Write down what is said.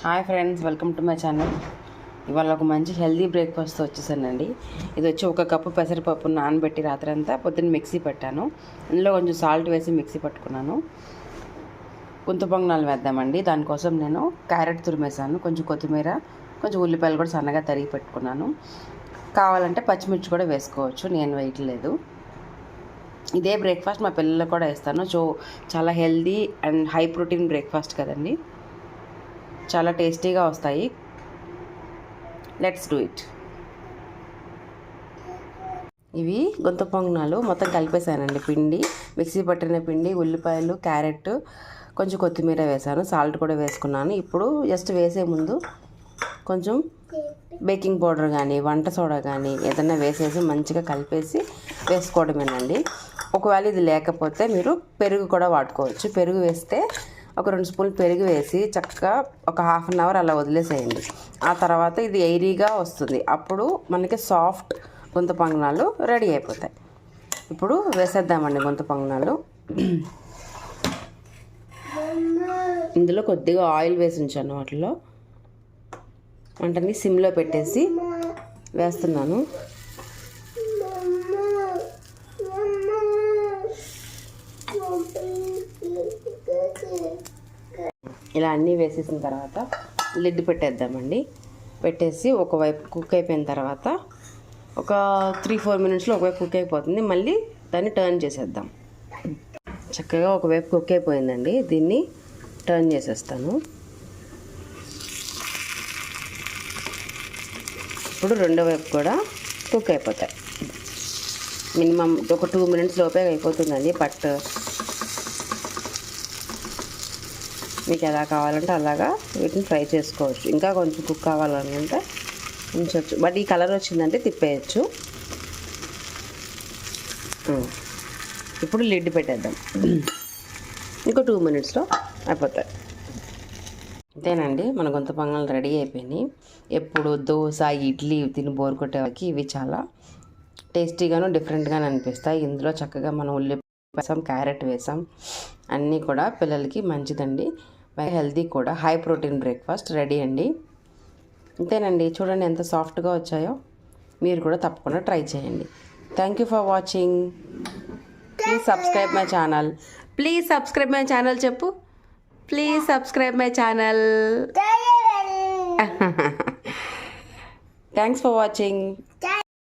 Hi friends, welcome to my channel. ఇవాళ ఒక మంచి హెల్దీ బ్రేక్ఫాస్ట్ వచ్చేసానండి. ఇది వచ్చి 1 కప్పు పెసరపప్పు నానబెట్టి రాత్రంతా పొద్దున్న మిక్సీ పెట్టాను. అందులో కొంచెం సాల్ట్ వేసి మిక్సీ పట్టుకున్నాను. గుంత పొంగనాలు వేద్దామండి. దానికోసం నేను క్యారెట్ తురిమేసాను, కొంచెం కొత్తిమీర, కొంచెం ఉల్లిపాయలు కూడా సన్నగా తరిగి పెట్టుకున్నాను. కావాలంటే పచ్చిమిర్చి కూడా వేసుకోవచ్చు, నేను వేయట్లేదు. ఇదే బ్రేక్ఫాస్ట్ మా పిల్లలకు కూడా వేస్తాను. చాలా healthy and high protein breakfast కదండి, చాలా టేస్టీగా వస్తాయి. Let's do it. ఇవి గుంత పొంగనాలు మొత్తం కలిపేసానండి. పిండి మిక్సీ పట్టిన పిండి, ఉల్లిపాయలు, క్యారెట్, కొంచెం కొత్తిమీర వేసాను, సాల్ట్ కూడా వేసుకున్నాను. ఇప్పుడు జస్ట్ వేసే ముందు కొంచెం బేకింగ్ పౌడర్ కానీ వంట సోడా కానీ ఏదైనా వేసేసి మంచిగా కలిపేసి వేసుకోవడమేనండి. ఒకవేళ ఇది లేకపోతే మీరు పెరుగు కూడా వాడుకోవచ్చు. పెరుగు వేస్తే ఒక 2 స్పూన్లు పెరుగు వేసి చక్కగా ఒక ½ అన్ అవర్ అలా వదిలేసేయండి. ఆ తర్వాత ఇది ఎయిరీగా వస్తుంది. అప్పుడు మనకి సాఫ్ట్ గుంత పొంగనాలు రెడీ అయిపోతాయి. ఇప్పుడు వేసేద్దామండి గుంత పొంగనాలు. ఇందులో కొద్దిగా ఆయిల్ వేసి ఉంచాను. వాటిలో వంటని సిమ్లో పెట్టేసి వేస్తున్నాను. ఇలా అన్నీ వేసేసిన తర్వాత లిడ్ పెట్టేద్దామండి. పెట్టేసి ఒకవైపు కుక్ అయిపోయిన తర్వాత ఒక 3-4 మినిట్స్లో ఒకవైపు కుక్ అయిపోతుంది. మళ్ళీ దాన్ని టర్న్ చేసేద్దాం. చక్కగా ఒకవైపు కుక్ అయిపోయిందండి. దీన్ని టర్న్ చేసేస్తాను. ఇప్పుడు రెండో వైపు కూడా కుక్ అయిపోతాయి. మినిమం ఒక 2 మినిట్స్ లోపే అయిపోతుందండి. బట్ మీకు ఎలా కావాలంటే అలాగా వీటిని ఫ్రై చేసుకోవచ్చు. ఇంకా కొంచెం కుక్ కావాలనుకుంటే ఉంచవచ్చు. బట్ ఈ కలర్ వచ్చిందంటే తిప్పేయచ్చు. ఇప్పుడు లిడ్ పెట్టేద్దాం. ఇంకో 2 మినిట్స్లో అయిపోతాయి. అంతేనండి, మన గుంత పొంగనాలు రెడీ అయిపోయినాయి. ఎప్పుడు దోశ, ఇడ్లీ తిని బోర్ కొట్టేవారికి ఇవి చాలా టేస్టీగాను డిఫరెంట్గానే అనిపిస్తాయి. ఇందులో చక్కగా మనం ఉల్లిపాయ వేసాం, క్యారెట్ వేసాం, అన్నీ కూడా పిల్లలకి మంచిదండి. హెల్తీ కూడా. హై ప్రోటీన్ బ్రేక్ఫాస్ట్ రెడీ అండి. అంతేనండి, చూడండి ఎంత సాఫ్ట్గా వచ్చాయో. మీరు కూడా తప్పకుండా ట్రై చేయండి. Thank you for watching. Please subscribe my channel. Please subscribe my channel చెప్పు. Please subscribe my channel. Thanks for watching.